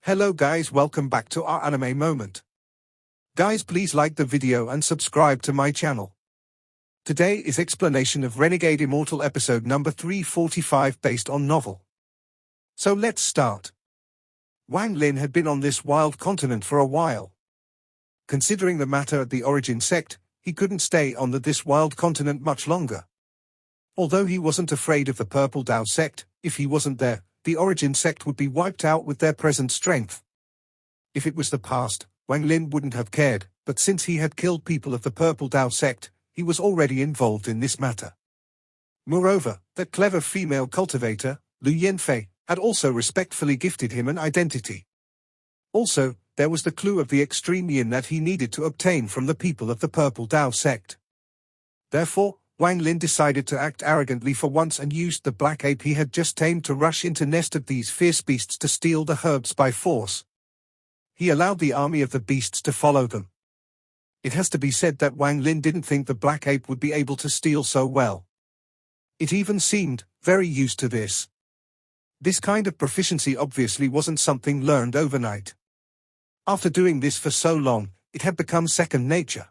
Hello guys, welcome back to our anime moment. Guys, please like the video and subscribe to my channel. Today is explanation of Renegade Immortal episode number 345 based on novel. So let's start. Wang Lin had been on this wild continent for a while. Considering the matter at the origin sect, he couldn't stay on this wild continent much longer. Although he wasn't afraid of the Purple Dao sect, if he wasn't there, the origin sect would be wiped out with their present strength. If it was the past, Wang Lin wouldn't have cared, but since he had killed people of the Purple Dao sect, he was already involved in this matter. Moreover, that clever female cultivator, Lu Yanfei, had also respectfully gifted him an identity. Also, there was the clue of the extreme yin that he needed to obtain from the people of the Purple Dao sect. Therefore, Wang Lin decided to act arrogantly for once and used the black ape he had just tamed to rush into nest of these fierce beasts to steal the herbs by force. He allowed the army of the beasts to follow them. It has to be said that Wang Lin didn't think the black ape would be able to steal so well. It even seemed very used to this. This kind of proficiency obviously wasn't something learned overnight. After doing this for so long, it had become second nature.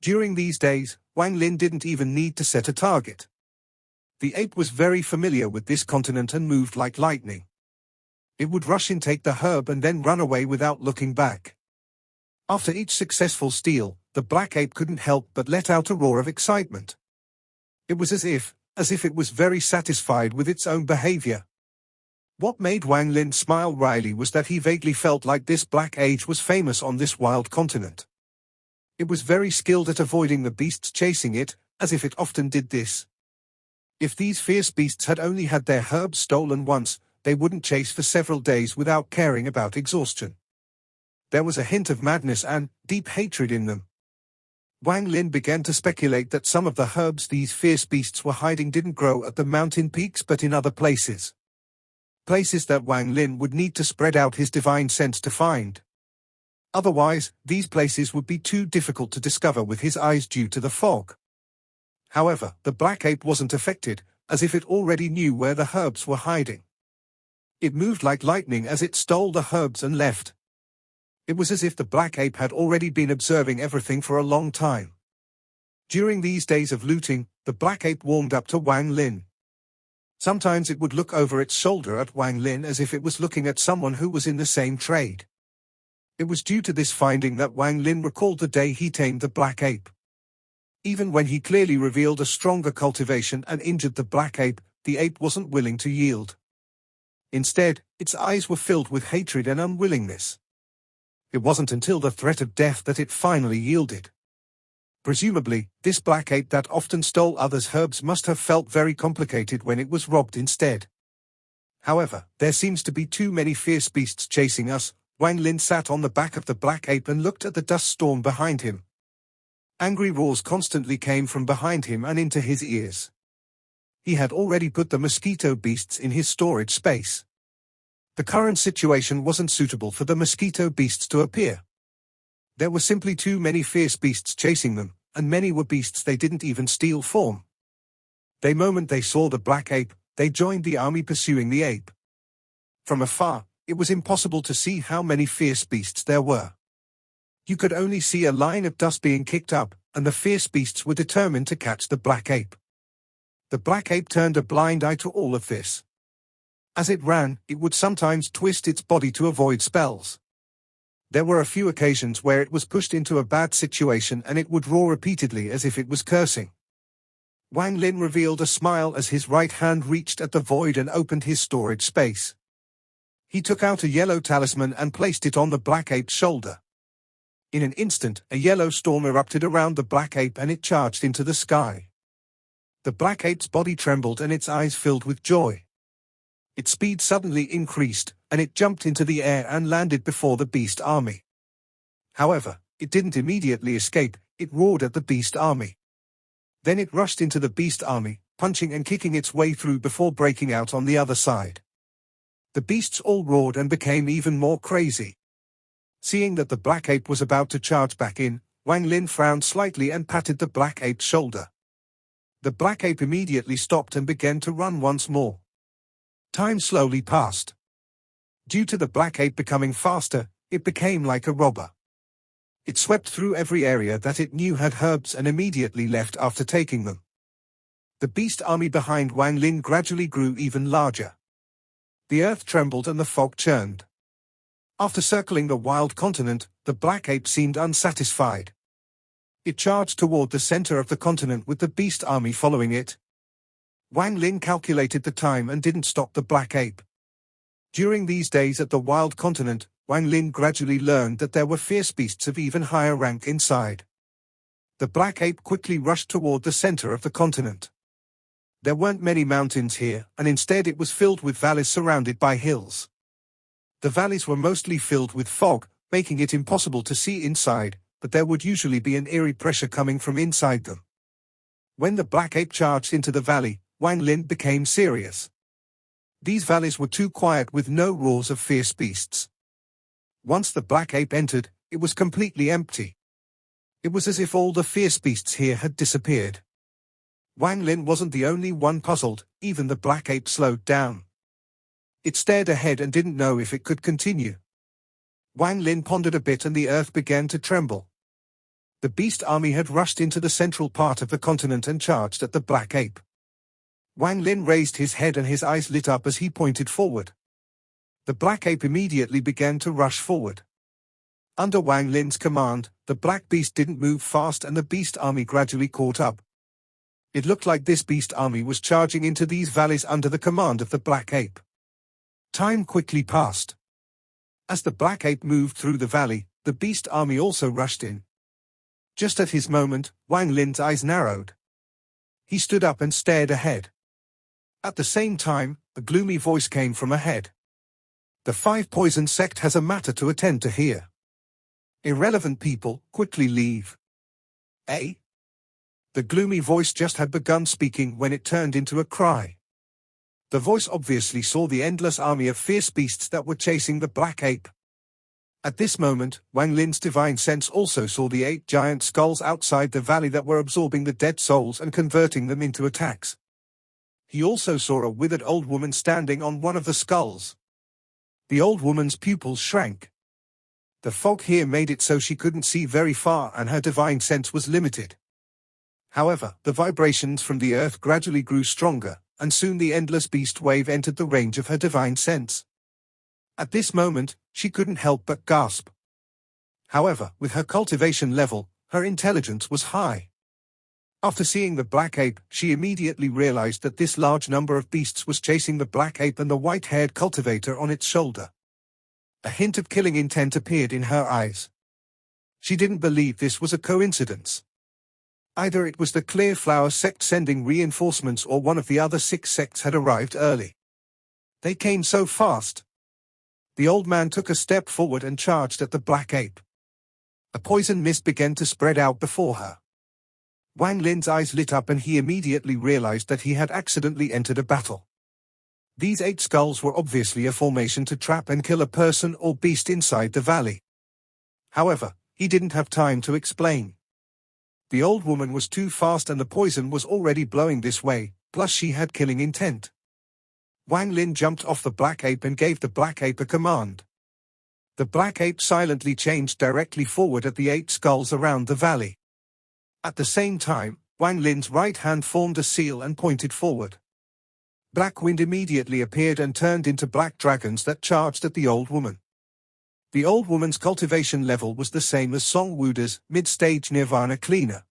During these days, Wang Lin didn't even need to set a target. The ape was very familiar with this continent and moved like lightning. It would rush in, take the herb and then run away without looking back. After each successful steal, the black ape couldn't help but let out a roar of excitement. It was as if it was very satisfied with its own behavior. What made Wang Lin smile wryly was that he vaguely felt like this black ape was famous on this wild continent. It was very skilled at avoiding the beasts chasing it, as if it often did this. If these fierce beasts had only had their herbs stolen once, they wouldn't chase for several days without caring about exhaustion. There was a hint of madness and deep hatred in them. Wang Lin began to speculate that some of the herbs these fierce beasts were hiding didn't grow at the mountain peaks but in other places. Places that Wang Lin would need to spread out his divine sense to find. Otherwise, these places would be too difficult to discover with his eyes due to the fog. However, the black ape wasn't affected, as if it already knew where the herbs were hiding. It moved like lightning as it stole the herbs and left. It was as if the black ape had already been observing everything for a long time. During these days of looting, the black ape warmed up to Wang Lin. Sometimes it would look over its shoulder at Wang Lin as if it was looking at someone who was in the same trade. It was due to this finding that Wang Lin recalled the day he tamed the black ape. Even when he clearly revealed a stronger cultivation and injured the black ape, the ape wasn't willing to yield. Instead, its eyes were filled with hatred and unwillingness. It wasn't until the threat of death that it finally yielded. Presumably, this black ape that often stole others' herbs must have felt very complicated when it was robbed instead. However, there seems to be too many fierce beasts chasing us. Wang Lin sat on the back of the black ape and looked at the dust storm behind him. Angry roars constantly came from behind him and into his ears. He had already put the mosquito beasts in his storage space. The current situation wasn't suitable for the mosquito beasts to appear. There were simply too many fierce beasts chasing them, and many were beasts they didn't even steal from. The moment they saw the black ape, they joined the army pursuing the ape. From afar, it was impossible to see how many fierce beasts there were. You could only see a line of dust being kicked up, and the fierce beasts were determined to catch the black ape. The black ape turned a blind eye to all of this. As it ran, it would sometimes twist its body to avoid spells. There were a few occasions where it was pushed into a bad situation and it would roar repeatedly as if it was cursing. Wang Lin revealed a smile as his right hand reached at the void and opened his storage space. He took out a yellow talisman and placed it on the black ape's shoulder. In an instant, a yellow storm erupted around the black ape and it charged into the sky. The black ape's body trembled and its eyes filled with joy. Its speed suddenly increased, and it jumped into the air and landed before the beast army. However, it didn't immediately escape, it roared at the beast army. Then it rushed into the beast army, punching and kicking its way through before breaking out on the other side. The beasts all roared and became even more crazy. Seeing that the black ape was about to charge back in, Wang Lin frowned slightly and patted the black ape's shoulder. The black ape immediately stopped and began to run once more. Time slowly passed. Due to the black ape becoming faster, it became like a robber. It swept through every area that it knew had herbs and immediately left after taking them. The beast army behind Wang Lin gradually grew even larger. The earth trembled and the fog churned. After circling the wild continent, the black ape seemed unsatisfied. It charged toward the center of the continent with the beast army following it. Wang Lin calculated the time and didn't stop the black ape. During these days at the wild continent, Wang Lin gradually learned that there were fierce beasts of even higher rank inside. The black ape quickly rushed toward the center of the continent. There weren't many mountains here, and instead it was filled with valleys surrounded by hills. The valleys were mostly filled with fog, making it impossible to see inside, but there would usually be an eerie pressure coming from inside them. When the black ape charged into the valley, Wang Lin became serious. These valleys were too quiet with no roars of fierce beasts. Once the black ape entered, it was completely empty. It was as if all the fierce beasts here had disappeared. Wang Lin wasn't the only one puzzled, even the black ape slowed down. It stared ahead and didn't know if it could continue. Wang Lin pondered a bit and the earth began to tremble. The beast army had rushed into the central part of the continent and charged at the black ape. Wang Lin raised his head and his eyes lit up as he pointed forward. The black ape immediately began to rush forward. Under Wang Lin's command, the black beast didn't move fast and the beast army gradually caught up. It looked like this beast army was charging into these valleys under the command of the black ape. Time quickly passed. As the black ape moved through the valley, the beast army also rushed in. Just at his moment, Wang Lin's eyes narrowed. He stood up and stared ahead. At the same time, a gloomy voice came from ahead. The 5 Poison sect has a matter to attend to here. Irrelevant people, quickly leave. Eh? The gloomy voice just had begun speaking when it turned into a cry. The voice obviously saw the endless army of fierce beasts that were chasing the black ape. At this moment, Wang Lin's divine sense also saw the 8 giant skulls outside the valley that were absorbing the dead souls and converting them into attacks. He also saw a withered old woman standing on one of the skulls. The old woman's pupils shrank. The fog here made it so she couldn't see very far and her divine sense was limited. However, the vibrations from the earth gradually grew stronger, and soon the endless beast wave entered the range of her divine sense. At this moment, she couldn't help but gasp. However, with her cultivation level, her intelligence was high. After seeing the black ape, she immediately realized that this large number of beasts was chasing the black ape and the white-haired cultivator on its shoulder. A hint of killing intent appeared in her eyes. She didn't believe this was a coincidence. Either it was the Clear Flower sect sending reinforcements or one of the other 6 sects had arrived early. They came so fast. The old man took a step forward and charged at the black ape. A poison mist began to spread out before her. Wang Lin's eyes lit up and he immediately realized that he had accidentally entered a battle. These 8 skulls were obviously a formation to trap and kill a person or beast inside the valley. However, he didn't have time to explain. The old woman was too fast and the poison was already blowing this way, plus she had killing intent. Wang Lin jumped off the black ape and gave the black ape a command. The black ape silently changed directly forward at the 8 skulls around the valley. At the same time, Wang Lin's right hand formed a seal and pointed forward. Black wind immediately appeared and turned into black dragons that charged at the old woman. The old woman's cultivation level was the same as Song Wuda's mid-stage Nirvana cleaner.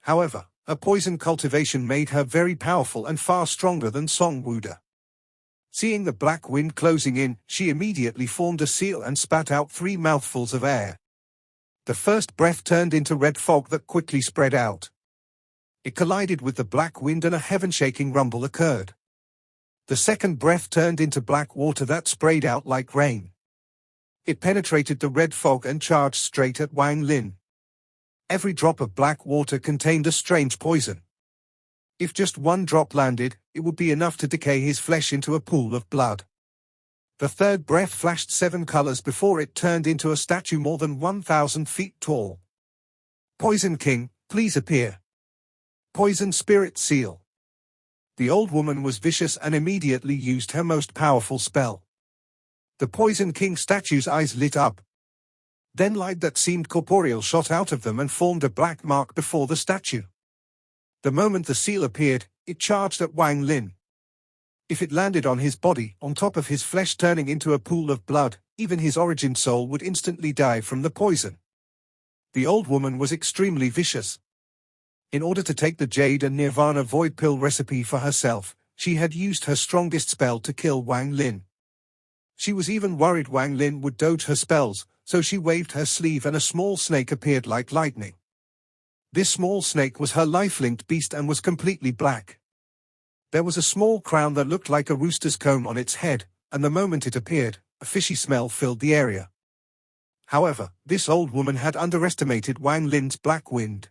However, her poison cultivation made her very powerful and far stronger than Song Wuda. Seeing the black wind closing in, she immediately formed a seal and spat out 3 mouthfuls of air. The first breath turned into red fog that quickly spread out. It collided with the black wind and a heaven-shaking rumble occurred. The second breath turned into black water that sprayed out like rain. It penetrated the red fog and charged straight at Wang Lin. Every drop of black water contained a strange poison. If just 1 drop landed, it would be enough to decay his flesh into a pool of blood. The third breath flashed 7 colors before it turned into a statue more than 1,000 feet tall. Poison King, please appear. Poison Spirit Seal. The old woman was vicious and immediately used her most powerful spell. The Poison King statue's eyes lit up. Then light that seemed corporeal shot out of them and formed a black mark before the statue. The moment the seal appeared, it charged at Wang Lin. If it landed on his body, on top of his flesh turning into a pool of blood, even his origin soul would instantly die from the poison. The old woman was extremely vicious. In order to take the Jade and Nirvana Void Pill recipe for herself, she had used her strongest spell to kill Wang Lin. She was even worried Wang Lin would dodge her spells, so she waved her sleeve and a small snake appeared like lightning. This small snake was her life-linked beast and was completely black. There was a small crown that looked like a rooster's comb on its head, and the moment it appeared, a fishy smell filled the area. However, this old woman had underestimated Wang Lin's black wind.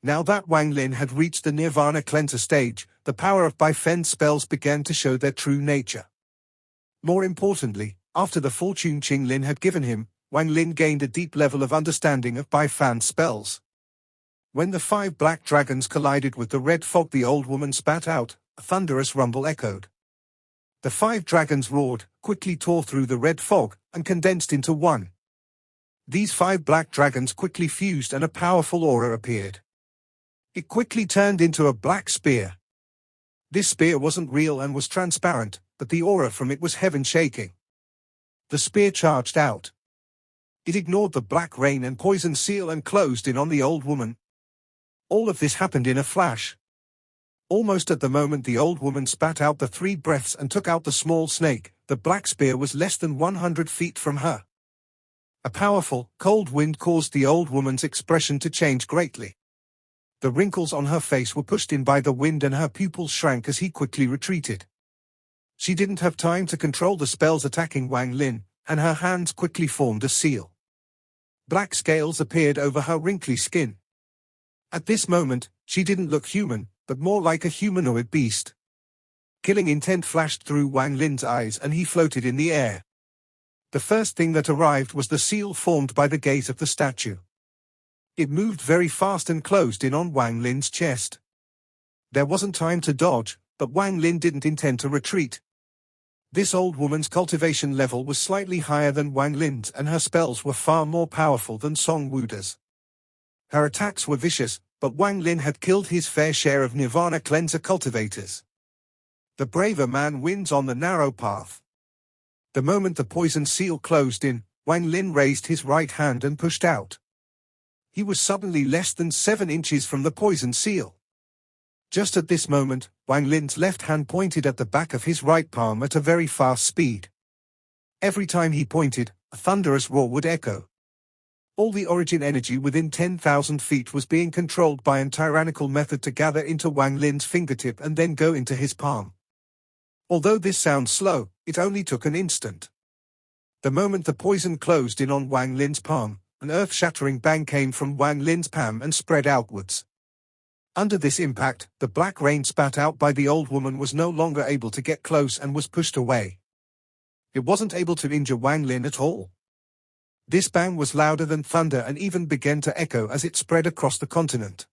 Now that Wang Lin had reached the Nirvana Cleanser stage, the power of Baifen's spells began to show their true nature. More importantly, after the fortune Qing Lin had given him, Wang Lin gained a deep level of understanding of Baifan's spells. When the 5 black dragons collided with the red fog, the old woman spat out, a thunderous rumble echoed. The 5 dragons roared, quickly tore through the red fog, and condensed into one. These 5 black dragons quickly fused and a powerful aura appeared. It quickly turned into a black spear. This spear wasn't real and was transparent, but the aura from it was heaven-shaking. The spear charged out. It ignored the black rain and poison seal and closed in on the old woman. All of this happened in a flash. Almost at the moment the old woman spat out the 3 breaths and took out the small snake, the black spear was less than 100 feet from her. A powerful, cold wind caused the old woman's expression to change greatly. The wrinkles on her face were pushed in by the wind and her pupils shrank as he quickly retreated. She didn't have time to control the spells attacking Wang Lin, and her hands quickly formed a seal. Black scales appeared over her wrinkly skin. At this moment, she didn't look human, but more like a humanoid beast. Killing intent flashed through Wang Lin's eyes and he floated in the air. The first thing that arrived was the seal formed by the gaze of the statue. It moved very fast and closed in on Wang Lin's chest. There wasn't time to dodge, but Wang Lin didn't intend to retreat. This old woman's cultivation level was slightly higher than Wang Lin's and her spells were far more powerful than Song Wuda's. Her attacks were vicious, but Wang Lin had killed his fair share of Nirvana Cleanser cultivators. The braver man wins on the narrow path. The moment the poison seal closed in, Wang Lin raised his right hand and pushed out. He was suddenly less than 7 inches from the poison seal. Just at this moment, Wang Lin's left hand pointed at the back of his right palm at a very fast speed. Every time he pointed, a thunderous roar would echo. All the origin energy within 10,000 feet was being controlled by a tyrannical method to gather into Wang Lin's fingertip and then go into his palm. Although this sounds slow, it only took an instant. The moment the poison closed in on Wang Lin's palm, an earth-shattering bang came from Wang Lin's palm and spread outwards. Under this impact, the black rain spat out by the old woman was no longer able to get close and was pushed away. It wasn't able to injure Wang Lin at all. This bang was louder than thunder and even began to echo as it spread across the continent.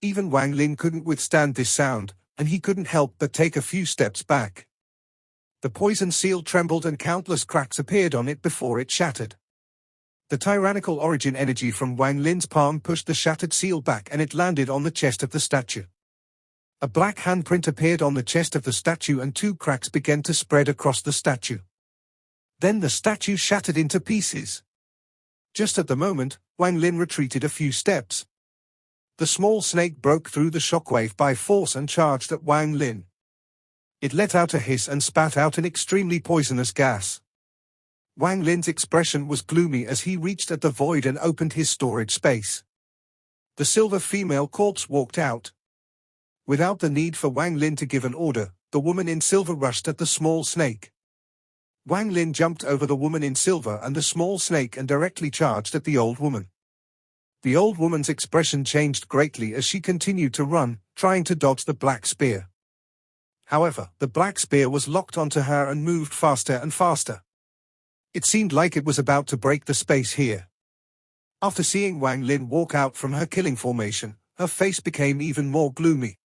Even Wang Lin couldn't withstand this sound, and he couldn't help but take a few steps back. The poison seal trembled and countless cracks appeared on it before it shattered. The tyrannical origin energy from Wang Lin's palm pushed the shattered seal back and it landed on the chest of the statue. A black handprint appeared on the chest of the statue and 2 cracks began to spread across the statue. Then the statue shattered into pieces. Just at the moment, Wang Lin retreated a few steps. The small snake broke through the shockwave by force and charged at Wang Lin. It let out a hiss and spat out an extremely poisonous gas. Wang Lin's expression was gloomy as he reached at the void and opened his storage space. The silver female corpse walked out. Without the need for Wang Lin to give an order, the woman in silver rushed at the small snake. Wang Lin jumped over the woman in silver and the small snake and directly charged at the old woman. The old woman's expression changed greatly as she continued to run, trying to dodge the black spear. However, the black spear was locked onto her and moved faster and faster. It seemed like it was about to break the space here. After seeing Wang Lin walk out from her killing formation, her face became even more gloomy.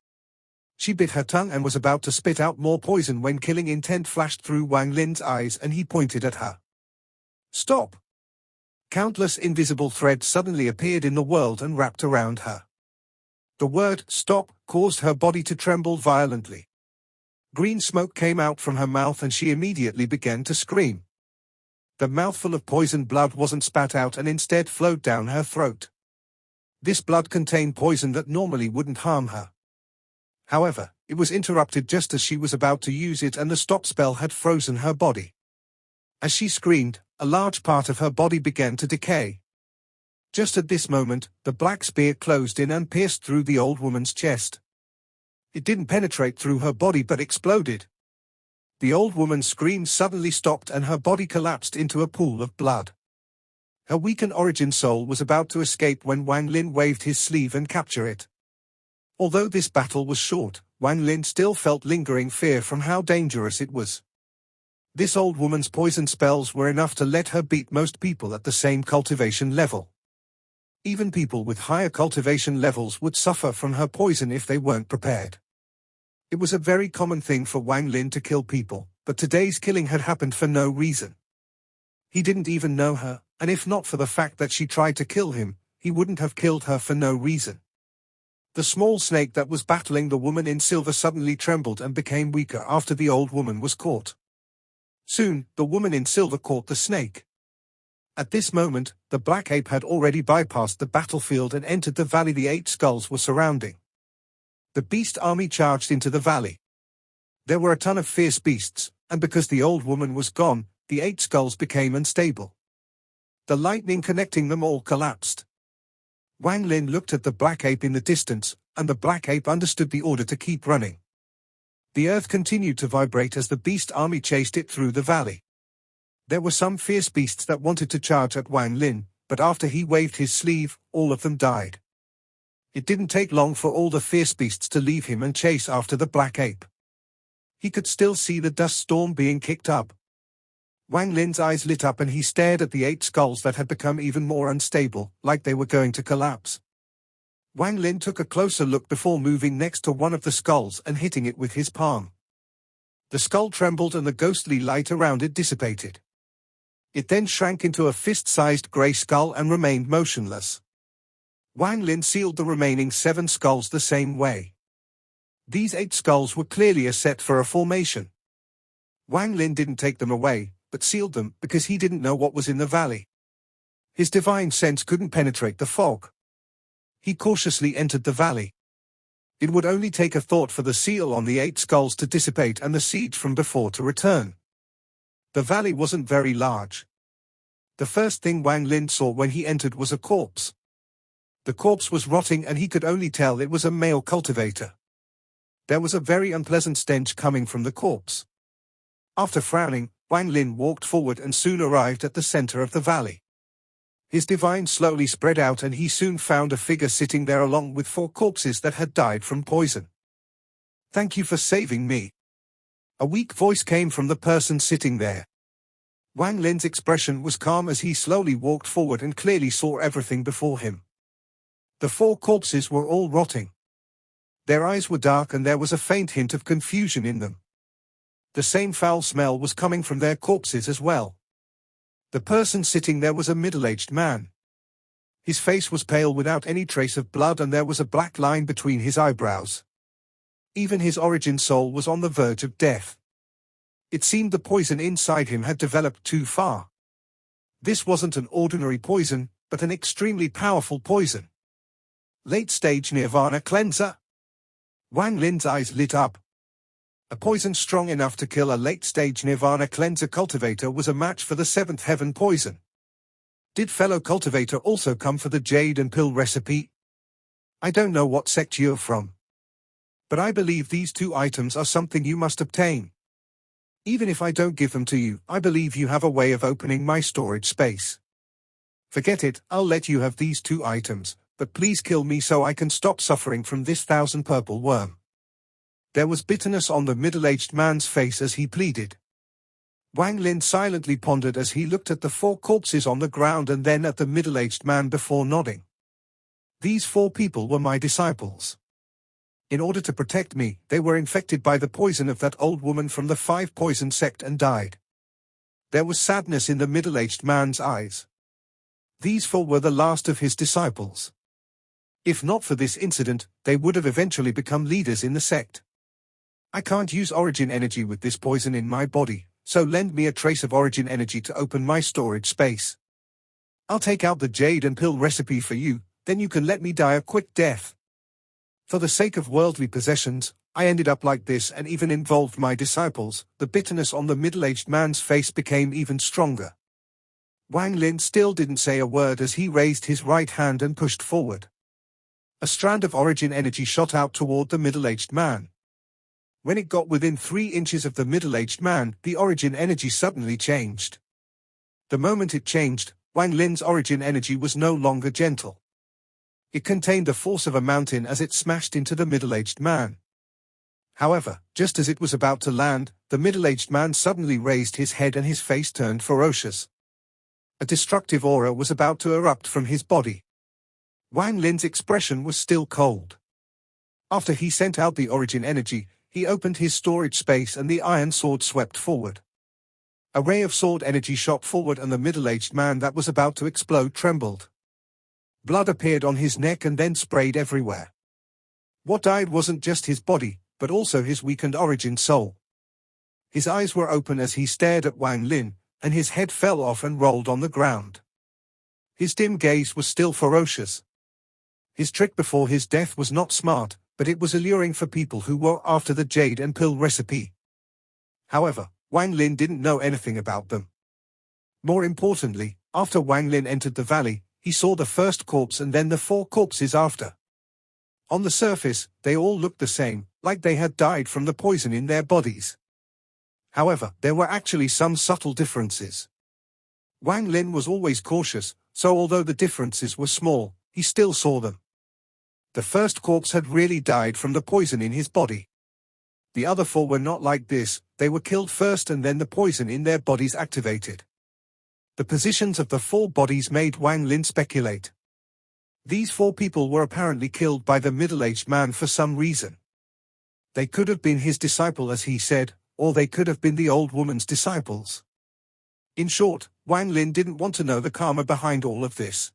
She bit her tongue and was about to spit out more poison when killing intent flashed through Wang Lin's eyes and he pointed at her. Stop! Countless invisible threads suddenly appeared in the world and wrapped around her. The word stop caused her body to tremble violently. Green smoke came out from her mouth and she immediately began to scream. The mouthful of poisoned blood wasn't spat out and instead flowed down her throat. This blood contained poison that normally wouldn't harm her. However, it was interrupted just as she was about to use it and the stop spell had frozen her body. As she screamed, a large part of her body began to decay. Just at this moment, the black spear closed in and pierced through the old woman's chest. It didn't penetrate through her body but exploded. The old woman's screams suddenly stopped and her body collapsed into a pool of blood. Her weakened origin soul was about to escape when Wang Lin waved his sleeve and captured it. Although this battle was short, Wang Lin still felt lingering fear from how dangerous it was. This old woman's poison spells were enough to let her beat most people at the same cultivation level. Even people with higher cultivation levels would suffer from her poison if they weren't prepared. It was a very common thing for Wang Lin to kill people, but today's killing had happened for no reason. He didn't even know her, and if not for the fact that she tried to kill him, he wouldn't have killed her for no reason. The small snake that was battling the woman in silver suddenly trembled and became weaker after the old woman was caught. Soon, the woman in silver caught the snake. At this moment, the black ape had already bypassed the battlefield and entered the valley the 8 skulls were surrounding. The beast army charged into the valley. There were a ton of fierce beasts, and because the old woman was gone, the 8 skulls became unstable. The lightning connecting them all collapsed. Wang Lin looked at the black ape in the distance, and the black ape understood the order to keep running. The earth continued to vibrate as the beast army chased it through the valley. There were some fierce beasts that wanted to charge at Wang Lin, but after he waved his sleeve, all of them died. It didn't take long for all the fierce beasts to leave him and chase after the black ape. He could still see the dust storm being kicked up. Wang Lin's eyes lit up and he stared at the 8 skulls that had become even more unstable, like they were going to collapse. Wang Lin took a closer look before moving next to one of the skulls and hitting it with his palm. The skull trembled and the ghostly light around it dissipated. It then shrank into a fist-sized grey skull and remained motionless. Wang Lin sealed the remaining 7 skulls the same way. These 8 skulls were clearly a set for a formation. Wang Lin didn't take them away, but sealed them because he didn't know what was in the valley. His divine sense couldn't penetrate the fog. He cautiously entered the valley. It would only take a thought for the seal on the 8 skulls to dissipate and the siege from before to return. The valley wasn't very large. The first thing Wang Lin saw when he entered was a corpse. The corpse was rotting and he could only tell it was a male cultivator. There was a very unpleasant stench coming from the corpse. After frowning, Wang Lin walked forward and soon arrived at the center of the valley. His divine slowly spread out and he soon found a figure sitting there along with 4 corpses that had died from poison. "Thank you for saving me." A weak voice came from the person sitting there. Wang Lin's expression was calm as he slowly walked forward and clearly saw everything before him. The 4 corpses were all rotting. Their eyes were dark and there was a faint hint of confusion in them. The same foul smell was coming from their corpses as well. The person sitting there was a middle-aged man. His face was pale without any trace of blood and there was a black line between his eyebrows. Even his origin soul was on the verge of death. It seemed the poison inside him had developed too far. This wasn't an ordinary poison, but an extremely powerful poison. Late-stage Nirvana cleanser? Wang Lin's eyes lit up. A poison strong enough to kill a late-stage Nirvana cleanser cultivator was a match for the 7th heaven poison. Did fellow cultivator also come for the jade and pill recipe? I don't know what sect you're from, but I believe these 2 items are something you must obtain. Even if I don't give them to you, I believe you have a way of opening my storage space. Forget it, I'll let you have these 2 items, but please kill me so I can stop suffering from this 1,000 purple worm. There was bitterness on the middle-aged man's face as he pleaded. Wang Lin silently pondered as he looked at the 4 corpses on the ground and then at the middle-aged man before nodding. These 4 people were my disciples. In order to protect me, they were infected by the poison of that old woman from the 5 Poison sect and died. There was sadness in the middle-aged man's eyes. These 4 were the last of his disciples. If not for this incident, they would have eventually become leaders in the sect. I can't use origin energy with this poison in my body, so lend me a trace of origin energy to open my storage space. I'll take out the jade and pill recipe for you, then you can let me die a quick death. For the sake of worldly possessions, I ended up like this and even involved my disciples. The bitterness on the middle-aged man's face became even stronger. Wang Lin still didn't say a word as he raised his right hand and pushed forward. A strand of origin energy shot out toward the middle-aged man. When it got within 3 inches of the middle-aged man, the origin energy suddenly changed. The moment it changed, Wang Lin's origin energy was no longer gentle. It contained the force of a mountain as it smashed into the middle-aged man. However, just as it was about to land, the middle-aged man suddenly raised his head and his face turned ferocious. A destructive aura was about to erupt from his body. Wang Lin's expression was still cold. After he sent out the origin energy, he opened his storage space and the iron sword swept forward. A ray of sword energy shot forward and the middle-aged man that was about to explode trembled. Blood appeared on his neck and then sprayed everywhere. What died wasn't just his body, but also his weakened origin soul. His eyes were open as he stared at Wang Lin, and his head fell off and rolled on the ground. His dim gaze was still ferocious. His trick before his death was not smart, but it was alluring for people who were after the jade and pill recipe. However, Wang Lin didn't know anything about them. More importantly, after Wang Lin entered the valley, he saw the first corpse and then the 4 corpses after. On the surface, they all looked the same, like they had died from the poison in their bodies. However, there were actually some subtle differences. Wang Lin was always cautious, so although the differences were small, he still saw them. The first corpse had really died from the poison in his body. The other 4 were not like this, they were killed first and then the poison in their bodies activated. The positions of the 4 bodies made Wang Lin speculate. These 4 people were apparently killed by the middle-aged man for some reason. They could have been his disciple as he said, or they could have been the old woman's disciples. In short, Wang Lin didn't want to know the karma behind all of this.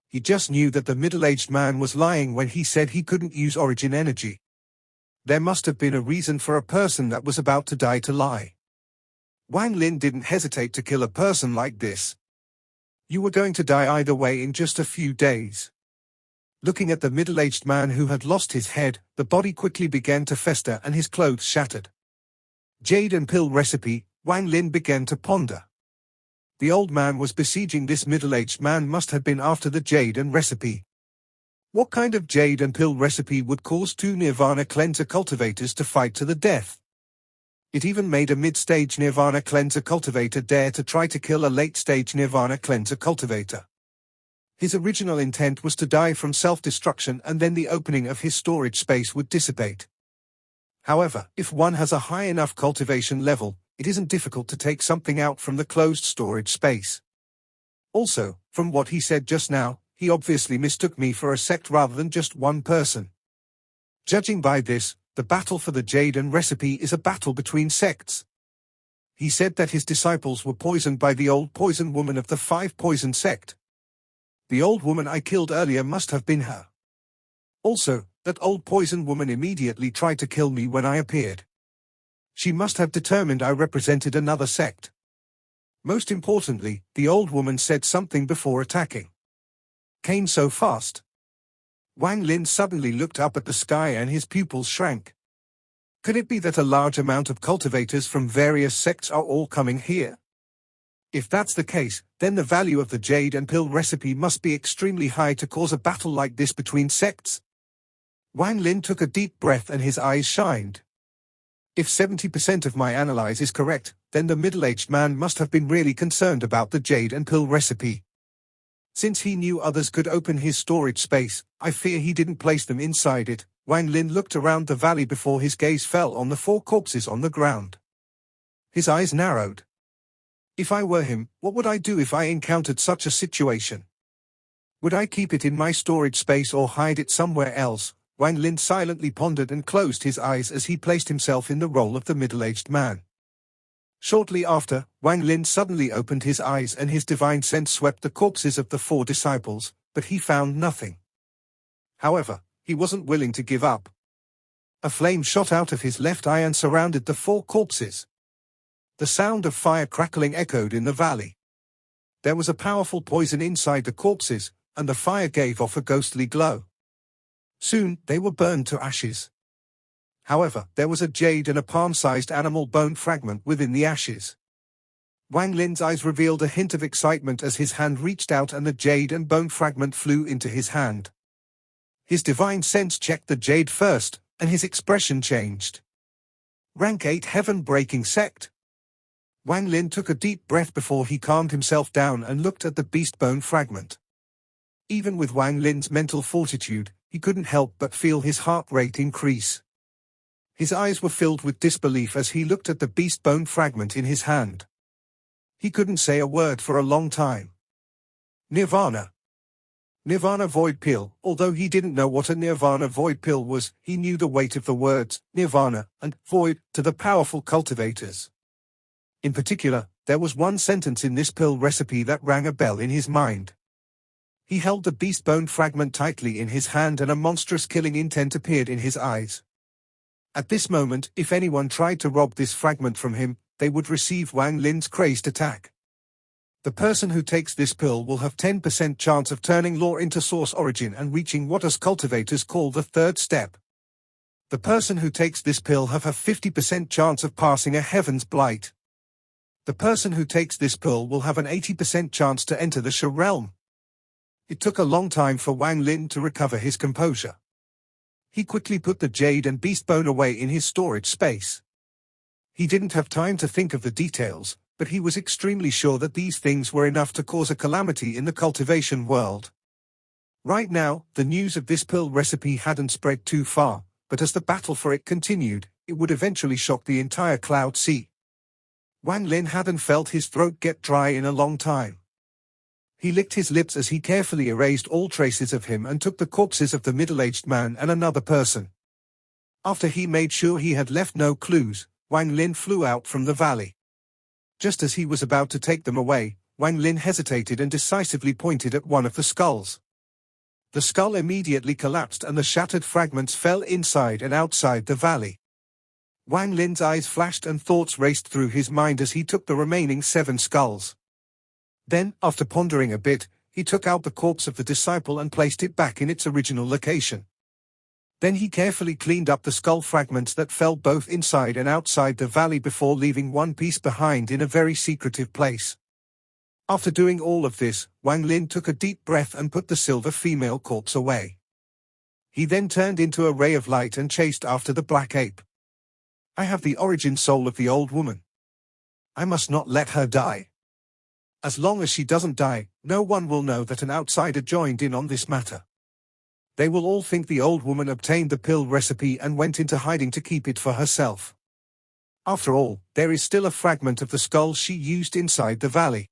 He just knew that the middle-aged man was lying when he said he couldn't use origin energy. There must have been a reason for a person that was about to die to lie. Wang Lin didn't hesitate to kill a person like this. You were going to die either way in just a few days. Looking at the middle-aged man who had lost his head, the body quickly began to fester and his clothes shattered. Jade and pill recipe, Wang Lin began to ponder. The old man was besieging this middle-aged man must have been after the jade and recipe. What kind of jade and pill recipe would cause 2 Nirvana cleanser cultivators to fight to the death? It even made a mid-stage Nirvana cleanser cultivator dare to try to kill a late-stage Nirvana cleanser cultivator. His original intent was to die from self-destruction and then the opening of his storage space would dissipate. However, if one has a high enough cultivation level, it isn't difficult to take something out from the closed storage space. Also, from what he said just now, he obviously mistook me for a sect rather than just one person. Judging by this, the battle for the jade and recipe is a battle between sects. He said that his disciples were poisoned by the old poison woman of the 5 Poison sect. The old woman I killed earlier must have been her. Also, that old poison woman immediately tried to kill me when I appeared. She must have determined I represented another sect. Most importantly, the old woman said something before attacking. Came so fast. Wang Lin suddenly looked up at the sky and his pupils shrank. Could it be that a large amount of cultivators from various sects are all coming here? If that's the case, then the value of the jade and pill recipe must be extremely high to cause a battle like this between sects. Wang Lin took a deep breath and his eyes shined. If 70% of my analyze is correct, then the middle-aged man must have been really concerned about the jade and pill recipe. Since he knew others could open his storage space, I fear he didn't place them inside it. Wang Lin looked around the valley before his gaze fell on the 4 corpses on the ground. His eyes narrowed. If I were him, what would I do if I encountered such a situation? Would I keep it in my storage space or hide it somewhere else, Wang Lin silently pondered and closed his eyes as he placed himself in the role of the middle-aged man. Shortly after, Wang Lin suddenly opened his eyes and his divine sense swept the corpses of the 4 disciples, but he found nothing. However, he wasn't willing to give up. A flame shot out of his left eye and surrounded the 4 corpses. The sound of fire crackling echoed in the valley. There was a powerful poison inside the corpses, and the fire gave off a ghostly glow. Soon, they were burned to ashes. However, there was a jade and a palm-sized animal bone fragment within the ashes. Wang Lin's eyes revealed a hint of excitement as his hand reached out and the jade and bone fragment flew into his hand. His divine sense checked the jade first, and his expression changed. Rank 8 Heaven-breaking sect. Wang Lin took a deep breath before he calmed himself down and looked at the beast bone fragment. Even with Wang Lin's mental fortitude, he couldn't help but feel his heart rate increase. His eyes were filled with disbelief as he looked at the beast bone fragment in his hand. He couldn't say a word for a long time. Nirvana. Nirvana void pill. Although he didn't know what a nirvana void pill was, he knew the weight of the words nirvana and void to the powerful cultivators. In particular, there was one sentence in this pill recipe that rang a bell in his mind. He held the beast bone fragment tightly in his hand and a monstrous killing intent appeared in his eyes. At this moment, if anyone tried to rob this fragment from him, they would receive Wang Lin's crazed attack. The person who takes this pill will have 10% chance of turning law into source origin and reaching what us cultivators call the 3rd step. The person who takes this pill have a 50% chance of passing a heaven's blight. The person who takes this pill will have an 80% chance to enter the Sha realm. It took a long time for Wang Lin to recover his composure. He quickly put the jade and beast bone away in his storage space. He didn't have time to think of the details, but he was extremely sure that these things were enough to cause a calamity in the cultivation world. Right now, the news of this pill recipe hadn't spread too far, but as the battle for it continued, it would eventually shock the entire Cloud Sea. Wang Lin hadn't felt his throat get dry in a long time. He licked his lips as he carefully erased all traces of him and took the corpses of the middle-aged man and another person. After he made sure he had left no clues, Wang Lin flew out from the valley. Just as he was about to take them away, Wang Lin hesitated and decisively pointed at one of the skulls. The skull immediately collapsed and the shattered fragments fell inside and outside the valley. Wang Lin's eyes flashed and thoughts raced through his mind as he took the remaining 7 skulls. Then, after pondering a bit, he took out the corpse of the disciple and placed it back in its original location. Then he carefully cleaned up the skull fragments that fell both inside and outside the valley before leaving one piece behind in a very secretive place. After doing all of this, Wang Lin took a deep breath and put the silver female corpse away. He then turned into a ray of light and chased after the black ape. I have the origin soul of the old woman. I must not let her die. As long as she doesn't die, no one will know that an outsider joined in on this matter. They will all think the old woman obtained the pill recipe and went into hiding to keep it for herself. After all, there is still a fragment of the skull she used inside the valley.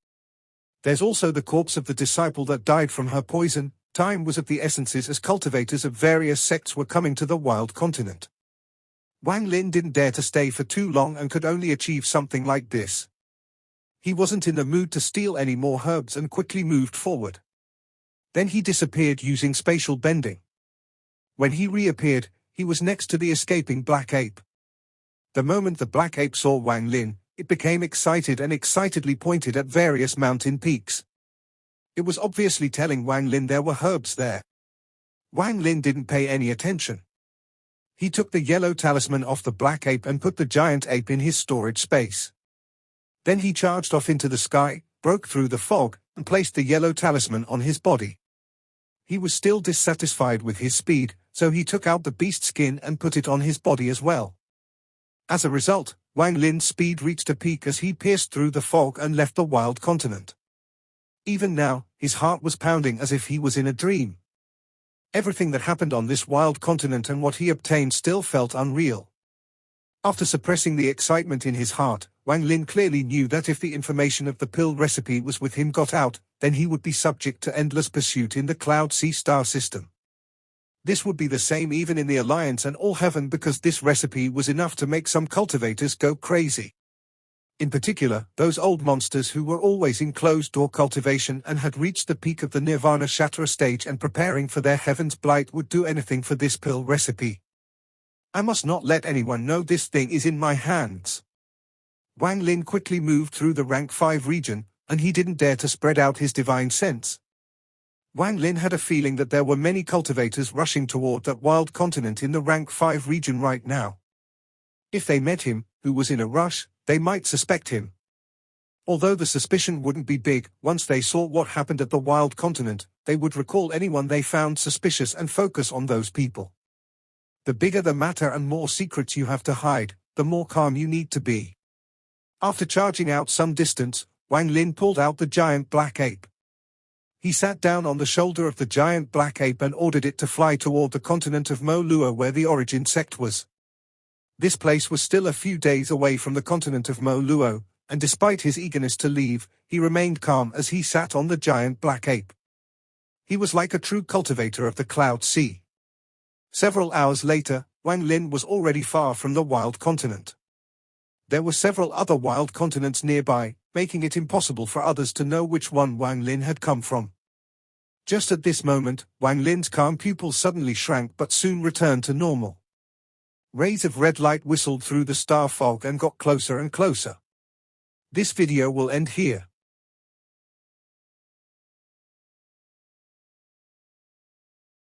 There's also the corpse of the disciple that died from her poison. Time was of the essences as cultivators of various sects were coming to the wild continent. Wang Lin didn't dare to stay for too long and could only achieve something like this. He wasn't in the mood to steal any more herbs and quickly moved forward. Then he disappeared using spatial bending. When he reappeared, he was next to the escaping black ape. The moment the black ape saw Wang Lin, it became excited and excitedly pointed at various mountain peaks. It was obviously telling Wang Lin there were herbs there. Wang Lin didn't pay any attention. He took the yellow talisman off the black ape and put the giant ape in his storage space. Then he charged off into the sky, broke through the fog, and placed the yellow talisman on his body. He was still dissatisfied with his speed, so he took out the beast skin and put it on his body as well. As a result, Wang Lin's speed reached a peak as he pierced through the fog and left the wild continent. Even now, his heart was pounding as if he was in a dream. Everything that happened on this wild continent and what he obtained still felt unreal. After suppressing the excitement in his heart, Wang Lin clearly knew that if the information of the pill recipe was with him got out, then he would be subject to endless pursuit in the Cloud Sea star system. This would be the same even in the Alliance and all heaven, because this recipe was enough to make some cultivators go crazy. In particular, those old monsters who were always in closed-door cultivation and had reached the peak of the Nirvana Shatra stage and preparing for their heaven's blight would do anything for this pill recipe. I must not let anyone know this thing is in my hands. Wang Lin quickly moved through the rank 5 region, and he didn't dare to spread out his divine sense. Wang Lin had a feeling that there were many cultivators rushing toward that wild continent in the rank 5 region right now. If they met him, who was in a rush, they might suspect him. Although the suspicion wouldn't be big, once they saw what happened at the wild continent, they would recall anyone they found suspicious and focus on those people. The bigger the matter and more secrets you have to hide, the more calm you need to be. After charging out some distance, Wang Lin pulled out the giant black ape. He sat down on the shoulder of the giant black ape and ordered it to fly toward the continent of Mo Lua where the origin sect was. This place was still a few days away from the continent of Mo Luo, and despite his eagerness to leave, he remained calm as he sat on the giant black ape. He was like a true cultivator of the Cloud Sea. Several hours later, Wang Lin was already far from the wild continent. There were several other wild continents nearby, making it impossible for others to know which one Wang Lin had come from. Just at this moment, Wang Lin's calm pupils suddenly shrank but soon returned to normal. Rays of red light whistled through the star fog and got closer and closer. This video will end here.